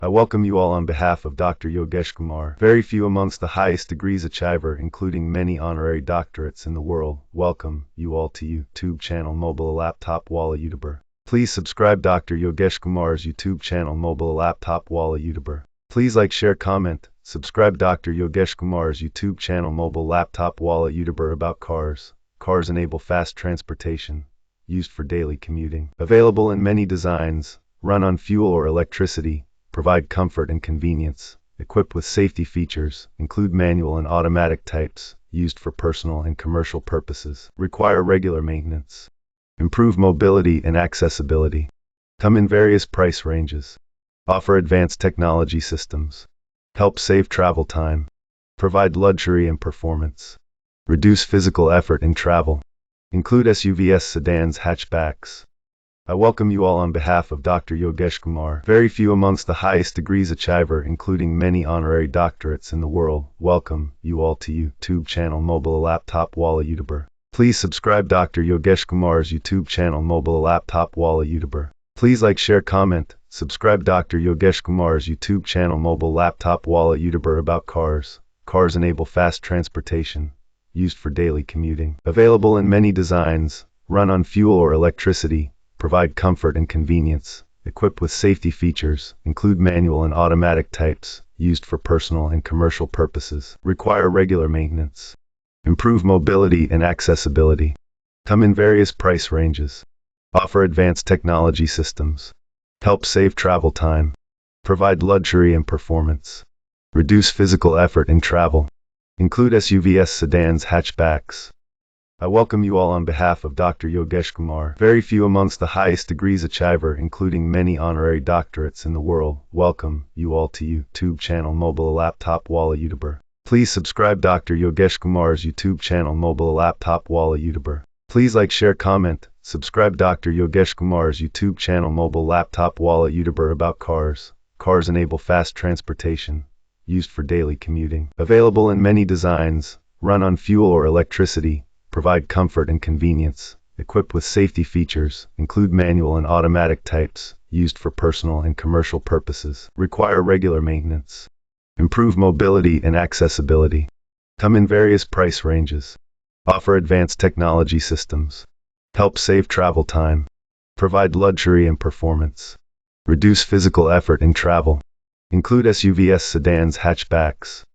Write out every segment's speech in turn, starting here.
I welcome you all on behalf of Dr. Yogesh Kumar. Very few amongst the highest degrees achiever, including many honorary doctorates in the world. Welcome you all to YouTube channel Mobile Laptop Walla YouTuber. Please subscribe Dr. Yogesh Kumar's YouTube channel Mobile Laptop Walla YouTuber. Please like, share, comment. Subscribe Dr. Yogesh Kumar's YouTube channel Mobile Laptop Walla YouTuber about cars. Cars enable fast transportation, used for daily commuting. Available in many designs, run on fuel or electricity, provide comfort and convenience, equipped with safety features, include manual and automatic types, used for personal and commercial purposes, require regular maintenance, improve mobility and accessibility, come in various price ranges, offer advanced technology systems, help save travel time, provide luxury and performance, reduce physical effort in travel, include SUVs, sedans, hatchbacks. I welcome you all on behalf of Dr. Yogesh Kumar. Very few amongst the highest degrees achiever, including many honorary doctorates in the world. Welcome you all to YouTube channel Mobile Laptop Walla YouTuber. Please subscribe Dr. Yogesh Kumar's YouTube channel Mobile Laptop Walla YouTuber. Please like, share, comment. Subscribe Dr. Yogesh Kumar's YouTube channel Mobile Laptop Walla YouTuber about cars. Cars enable fast transportation, used for daily commuting. Available in many designs, run on fuel or electricity, provide comfort and convenience, equipped with safety features, include manual and automatic types, used for personal and commercial purposes, require regular maintenance, improve mobility and accessibility, come in various price ranges, offer advanced technology systems, help save travel time, provide luxury and performance, reduce physical effort in travel, include SUVs, sedans, hatchbacks. I welcome you all on behalf of Dr. Yogesh Kumar. Very few amongst the highest degrees achiever, including many honorary doctorates in the world. Welcome you all to YouTube channel Mobile Laptop Walla YouTuber. Please subscribe Dr. Yogesh Kumar's YouTube channel Mobile Laptop Walla YouTuber. Please like, share, comment. Subscribe Dr. Yogesh Kumar's YouTube channel Mobile Laptop Walla YouTuber about cars. Cars enable fast transportation, used for daily commuting. Available in many designs, run on fuel or electricity, provide comfort and convenience, equipped with safety features, include manual and automatic types, used for personal and commercial purposes, require regular maintenance, improve mobility and accessibility, come in various price ranges, offer advanced technology systems, help save travel time, provide luxury and performance, reduce physical effort in travel, include SUVs, sedans, hatchbacks.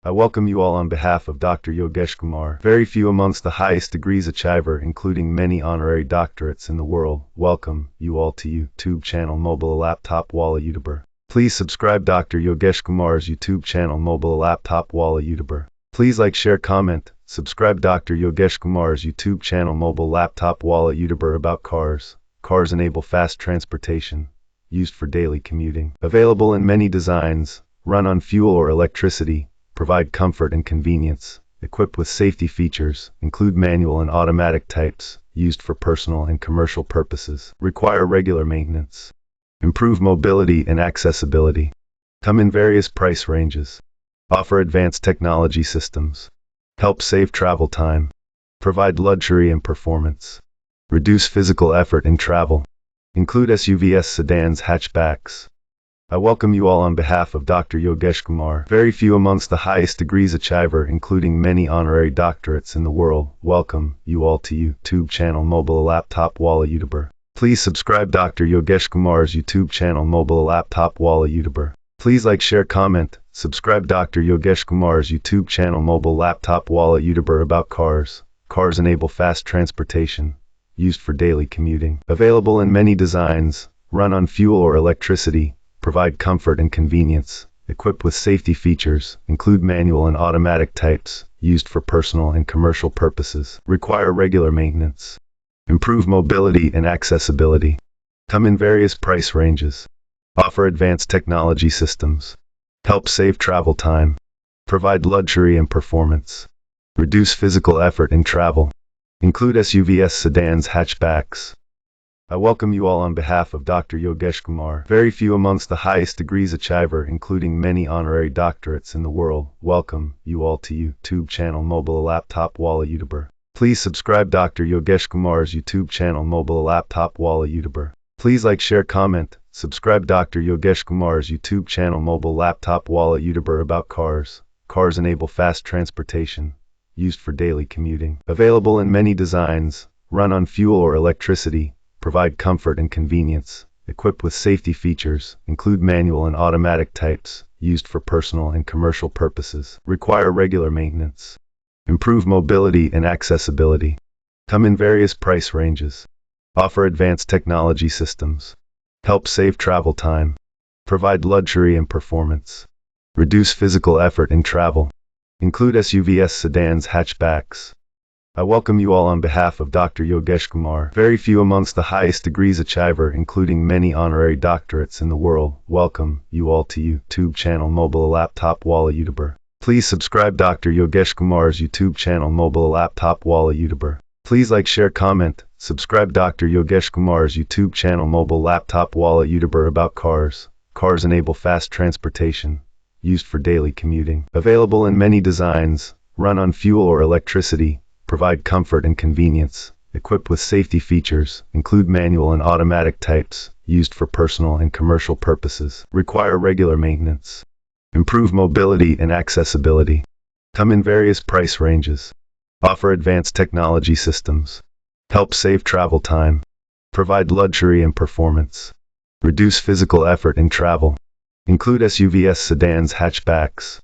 I welcome you all on behalf of Dr. Yogesh Kumar. Very few amongst the highest degrees achiever, including many honorary doctorates in the world. Welcome you all to YouTube channel Mobile Laptop Walla YouTuber. Please subscribe Dr. Yogesh Kumar's YouTube channel Mobile Laptop Walla YouTuber. Please like, share, comment. Subscribe Dr. Yogesh Kumar's YouTube channel Mobile Laptop Walla YouTuber about cars. Cars enable fast transportation, used for daily commuting. Available in many designs, run on fuel or electricity, provide comfort and convenience, equipped with safety features, include manual and automatic types, used for personal and commercial purposes, require regular maintenance, improve mobility and accessibility, come in various price ranges, offer advanced technology systems, help save travel time, provide luxury and performance, reduce physical effort in travel, include SUVs, sedans, hatchbacks. I welcome you all on behalf of Dr. Yogesh Kumar. Very few amongst the highest degrees achiever, including many honorary doctorates in the world. Welcome you all to YouTube channel Mobile Laptop Walla YouTuber. Please subscribe Dr. Yogesh Kumar's YouTube channel Mobile Laptop Walla YouTuber. Please like, share, comment. Subscribe Dr. Yogesh Kumar's YouTube channel Mobile Laptop Walla YouTuber about cars. Cars enable fast transportation, used for daily commuting. Available in many designs, run on fuel or electricity, provide comfort and convenience, equipped with safety features, include manual and automatic types, used for personal and commercial purposes, require regular maintenance, improve mobility and accessibility, come in various price ranges, offer advanced technology systems, help save travel time, provide luxury and performance, reduce physical effort in travel, include SUVs, sedans, hatchbacks. I welcome you all on behalf of Dr. Yogesh Kumar. Very few amongst the highest degrees achiever, including many honorary doctorates in the world. Welcome you all to YouTube channel Mobile Laptop Walla YouTuber. Please subscribe Dr. Yogesh Kumar's YouTube channel Mobile Laptop Walla YouTuber. Please like, share, comment. Subscribe Dr. Yogesh Kumar's YouTube channel Mobile Laptop Wallet YouTuber about cars. Cars enable fast transportation, used for daily commuting. Available in many designs, run on fuel or electricity, provide comfort and convenience. Equipped with safety features, include manual and automatic types, used for personal and commercial purposes. Require regular maintenance. Improve mobility and accessibility. Come in various price ranges. Offer advanced technology systems. Help save travel time. Provide luxury and performance. Reduce physical effort in travel. Include SUVs, sedans, hatchbacks. I welcome you all on behalf of Dr. Yogesh Kumar. Very few amongst the highest degrees achiever, including many honorary doctorates in the world. Welcome you all to YouTube channel Mobile Laptop Wallet YouTuber. Please subscribe Dr. Yogesh Kumar's YouTube channel Mobile Laptop Wallet YouTuber. Please like, share, comment. Subscribe Dr. Yogesh Kumar's YouTube channel Mobile Laptop Wallet YouTuber about cars. Cars enable fast transportation, used for daily commuting. Available in many designs, run on fuel or electricity, provide comfort and convenience. Equipped with safety features, include manual and automatic types, used for personal and commercial purposes. Require regular maintenance. Improve mobility and accessibility. Come in various price ranges. Offer advanced technology systems. Help save travel time. Provide luxury and performance. Reduce physical effort in travel. Include SUVs, sedans, hatchbacks.